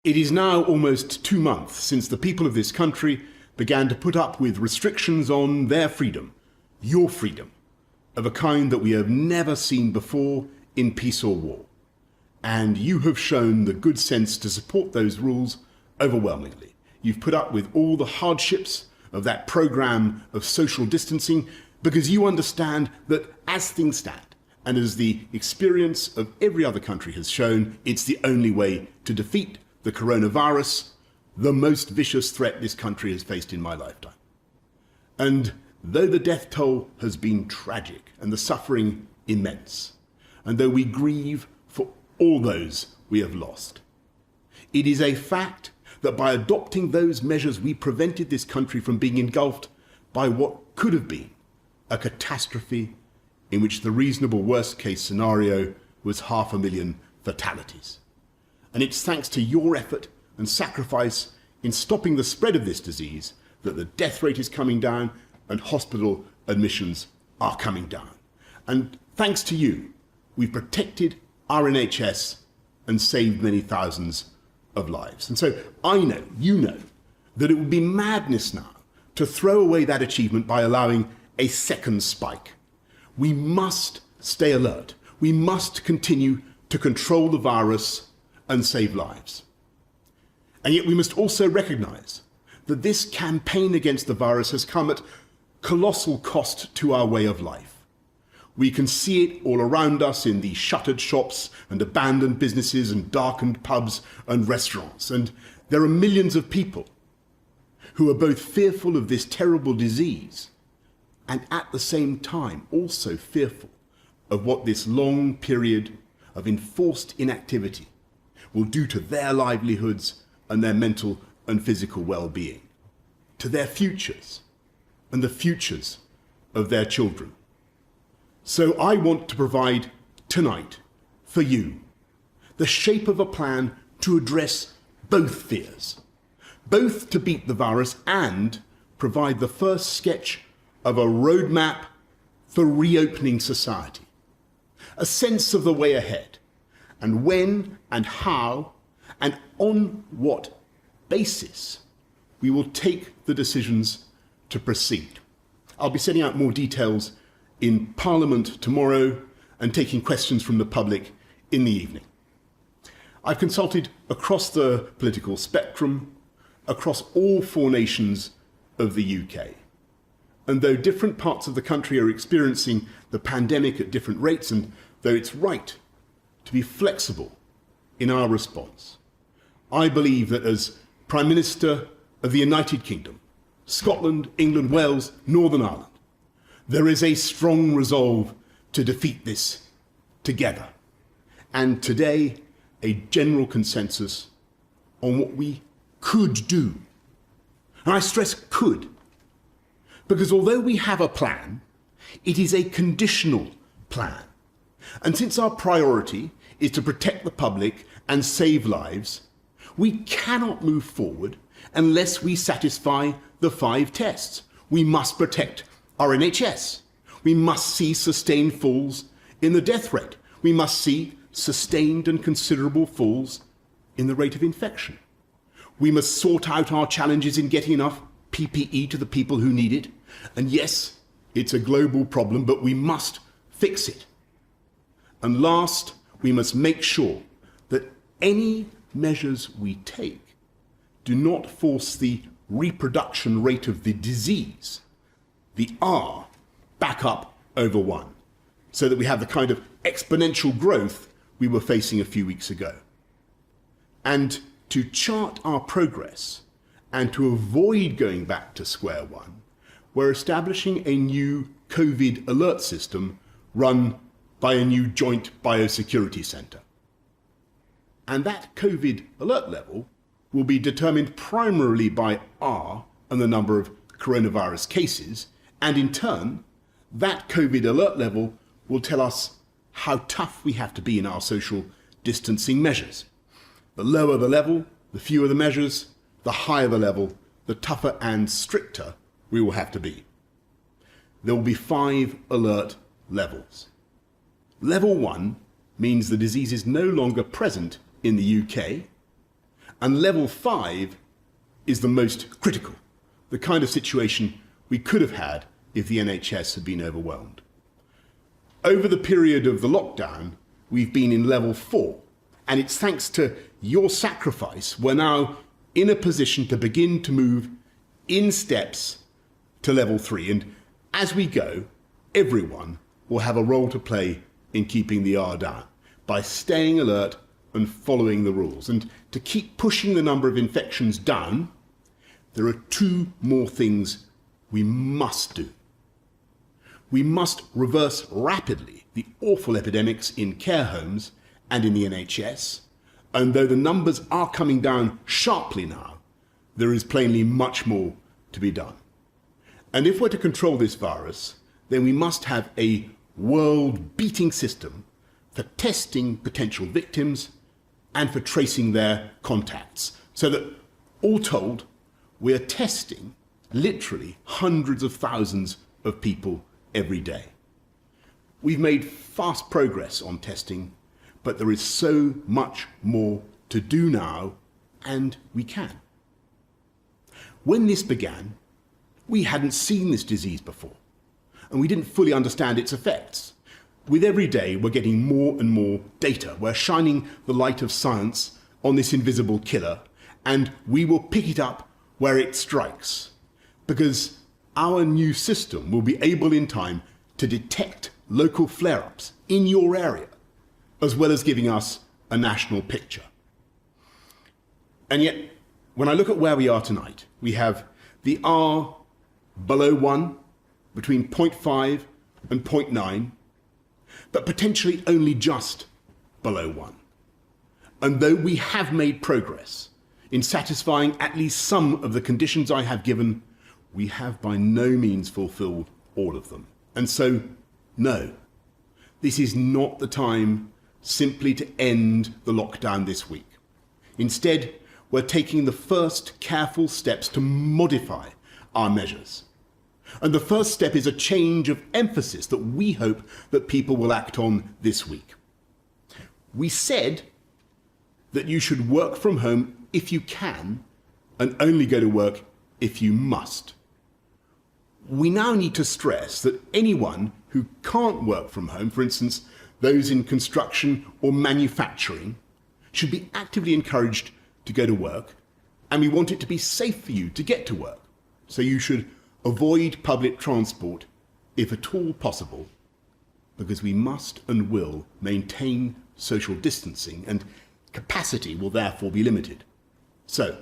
It is now almost 2 months since the people of this country began to put up with restrictions on their freedom, your freedom, of a kind that we have never seen before in peace or war. And you have shown the good sense to support those rules overwhelmingly. You've put up with all the hardships of that program of social distancing because you understand that as things stand, and as the experience of every other country has shown, it's the only way to defeat the coronavirus, the most vicious threat this country has faced in my lifetime. And though the death toll has been tragic and the suffering immense, and though we grieve for all those we have lost, it is a fact that by adopting those measures we prevented this country from being engulfed by what could have been a catastrophe in which the reasonable worst-case scenario was 500,000 fatalities. And it's thanks to your effort and sacrifice in stopping the spread of this disease that the death rate is coming down and hospital admissions are coming down. And thanks to you, we've protected our NHS and saved many thousands of lives. And so I know, you know, that it would be madness now to throw away that achievement by allowing a second spike. We must stay alert. We must continue to control the virus and save lives. And yet we must also recognise that this campaign against the virus has come at colossal cost to our way of life. We can see it all around us in the shuttered shops and abandoned businesses and darkened pubs and restaurants. And there are millions of people who are both fearful of this terrible disease and at the same time also fearful of what this long period of enforced inactivity will do to their livelihoods and their mental and physical well-being, to their futures and the futures of their children. So I want to provide tonight for you the shape of a plan to address both fears, both to beat the virus and provide the first sketch of a roadmap for reopening society, a sense of the way ahead, and when and how and on what basis we will take the decisions to proceed. I'll be setting out more details in Parliament tomorrow and taking questions from the public in the evening. I've consulted across the political spectrum, across all 4 nations of the UK. And though different parts of the country are experiencing the pandemic at different rates, and though it's right to be flexible in our response, I believe that as Prime Minister of the United Kingdom, Scotland, England, Wales, Northern Ireland, there is a strong resolve to defeat this together. And today, a general consensus on what we could do. And I stress could, because although we have a plan, it is a conditional plan. And since our priority is to protect the public and save lives, we cannot move forward unless we satisfy the 5 tests. We must protect our NHS. We must see sustained falls in the death rate. We must see sustained and considerable falls in the rate of infection. We must sort out our challenges in getting enough PPE to the people who need it. And yes, it's a global problem, but we must fix it. And last, we must make sure that any measures we take do not force the reproduction rate of the disease, the R, back up over 1, so that we have the kind of exponential growth we were facing a few weeks ago. And to chart our progress and to avoid going back to square one, we're establishing a new COVID alert system run by a new joint biosecurity centre. And that COVID alert level will be determined primarily by R and the number of coronavirus cases, and in turn, that COVID alert level will tell us how tough we have to be in our social distancing measures. The lower the level, the fewer the measures, the higher the level, the tougher and stricter we will have to be. There will be 5 alert levels. Level 1 means the disease is no longer present in the UK And level 5 is the most critical, the kind of situation we could have had if the NHS had been overwhelmed. Over the period of the lockdown, we've been in level 4, and it's thanks to your sacrifice we're now in a position to begin to move in steps to level 3. And as we go, everyone will have a role to play in keeping the R down by staying alert and following the rules. And to keep pushing the number of infections down, there are 2 more things we must do. We must reverse rapidly the awful epidemics in care homes and in the NHS. And though the numbers are coming down sharply now, there is plainly much more to be done. And if we're to control this virus, then we must have a world-beating system for testing potential victims and for tracing their contacts, so that, all told, we're testing literally hundreds of thousands of people every day. We've made fast progress on testing, but there is so much more to do now, and we can. When this began, we hadn't seen this disease before, and we didn't fully understand its effects. With every day, we're getting more and more data. We're shining the light of science on this invisible killer, and we will pick it up where it strikes, because our new system will be able in time to detect local flare-ups in your area, as well as giving us a national picture. And yet, when I look at where we are tonight, we have the R below 1, between 0.5 and 0.9, but potentially only just below 1. And though we have made progress in satisfying at least some of the conditions I have given, we have by no means fulfilled all of them. And so, no, this is not the time simply to end the lockdown this week. Instead, we're taking the first careful steps to modify our measures. And the first step is a change of emphasis that we hope that people will act on this week. We said that you should work from home if you can, and only go to work if you must. We now need to stress that anyone who can't work from home, for instance, those in construction or manufacturing, should be actively encouraged to go to work, and we want it to be safe for you to get to work. So you should avoid public transport if at all possible, because we must and will maintain social distancing, and capacity will therefore be limited. So,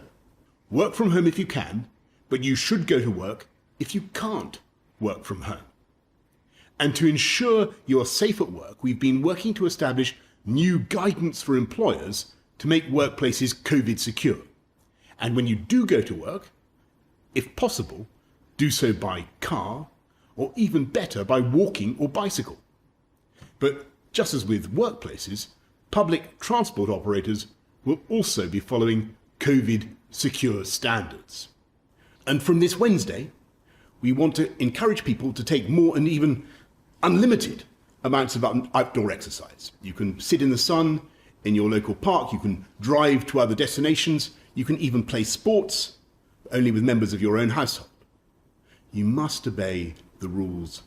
work from home if you can, but you should go to work if you can't work from home. And to ensure you are safe at work, we've been working to establish new guidance for employers to make workplaces COVID secure. And when you do go to work, if possible, do so by car, or even better, by walking or bicycle. But just as with workplaces, public transport operators will also be following COVID secure standards. And from this Wednesday, we want to encourage people to take more and even unlimited amounts of outdoor exercise. You can sit in the sun in your local park, you can drive to other destinations, you can even play sports, only with members of your own household. You must obey the rules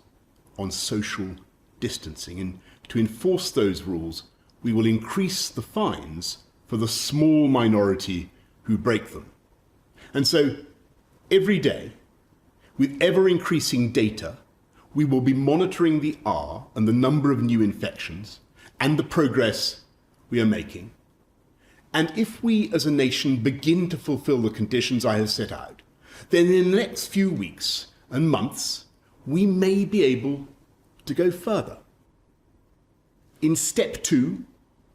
on social distancing, and to enforce those rules, we will increase the fines for the small minority who break them. And so, every day, with ever-increasing data, we will be monitoring the R and the number of new infections and the progress we are making. And if we as a nation begin to fulfill the conditions I have set out, then in the next few weeks and months, we may be able to go further. In step 2,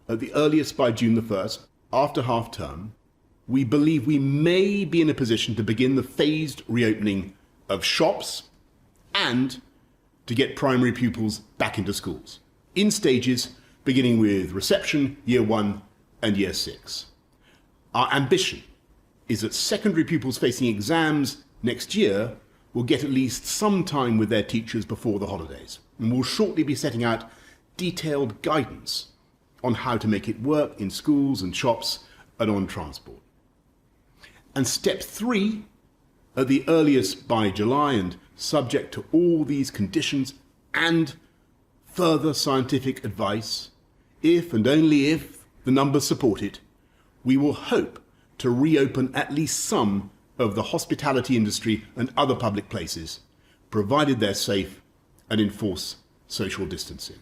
at the earliest by June the 1st, after half-term, we believe we may be in a position to begin the phased reopening of shops and to get primary pupils back into schools, in stages beginning with reception, year 1 and year 6. Our ambition is that secondary pupils facing exams next year will get at least some time with their teachers before the holidays, and we'll shortly be setting out detailed guidance on how to make it work in schools and shops and on transport. And step 3, at the earliest by July and subject to all these conditions and further scientific advice, if and only if the numbers support it, we will hope to reopen at least some of the hospitality industry and other public places, provided they're safe and enforce social distancing.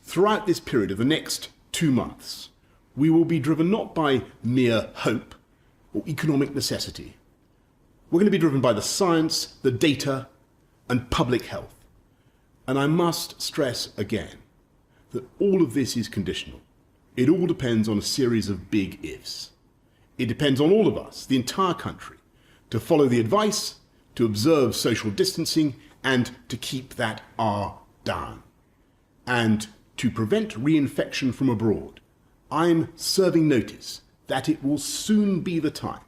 Throughout this period of the next 2 months, we will be driven not by mere hope or economic necessity. We're going to be driven by the science, the data, and public health. And I must stress again that all of this is conditional. It all depends on a series of big ifs. It depends on all of us, the entire country, to follow the advice, to observe social distancing, and to keep that R down. And to prevent reinfection from abroad, I'm serving notice that it will soon be the time,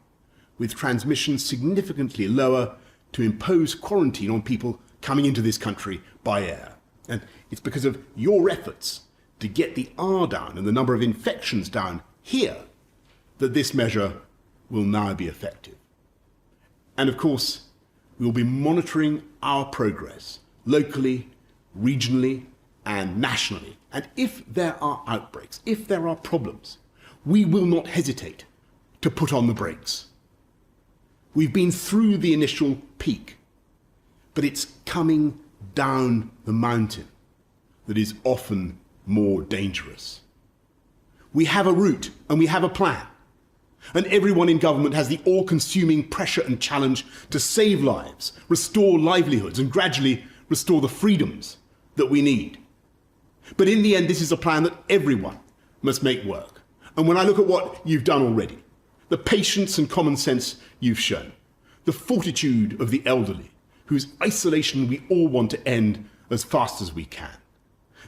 with transmission significantly lower, to impose quarantine on people coming into this country by air. And it's because of your efforts to get the R down and the number of infections down here that this measure will now be effective. And of course, we will be monitoring our progress locally, regionally, and nationally. And if there are outbreaks, if there are problems, we will not hesitate to put on the brakes. We've been through the initial peak, but it's coming down the mountain that is often more dangerous. We have a route and we have a plan, and everyone in government has the all-consuming pressure and challenge to save lives, restore livelihoods, and gradually restore the freedoms that we need. But in the end, this is a plan that everyone must make work. And when I look at what you've done already, the patience and common sense you've shown, the fortitude of the elderly, whose isolation we all want to end as fast as we can,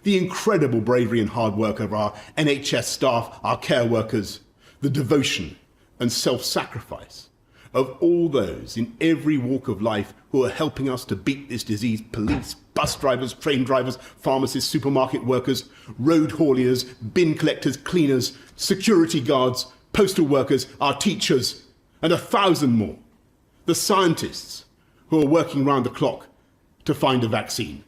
the incredible bravery and hard work of our NHS staff, our care workers, the devotion and self-sacrifice of all those in every walk of life who are helping us to beat this disease: police, bus drivers, train drivers, pharmacists, supermarket workers, road hauliers, bin collectors, cleaners, security guards, postal workers, our teachers, and 1,000 more. The scientists who are working round the clock to find a vaccine.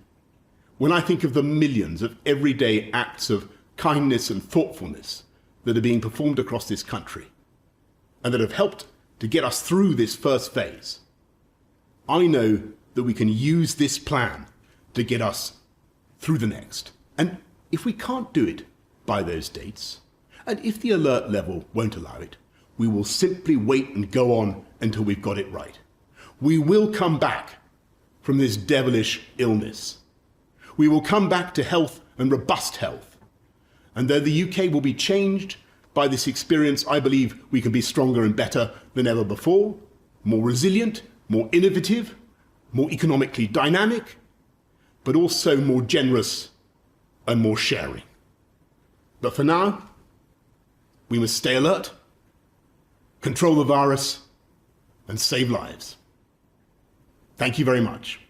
When I think of the millions of everyday acts of kindness and thoughtfulness that are being performed across this country and that have helped to get us through this first phase, I know that we can use this plan to get us through the next. And if we can't do it by those dates, and if the alert level won't allow it, we will simply wait and go on until we've got it right. We will come back from this devilish illness. We will come back to health and robust health. And though the UK will be changed by this experience, I believe we can be stronger and better than ever before, more resilient, more innovative, more economically dynamic, but also more generous and more sharing. But for now, we must stay alert, control the virus, and save lives. Thank you very much.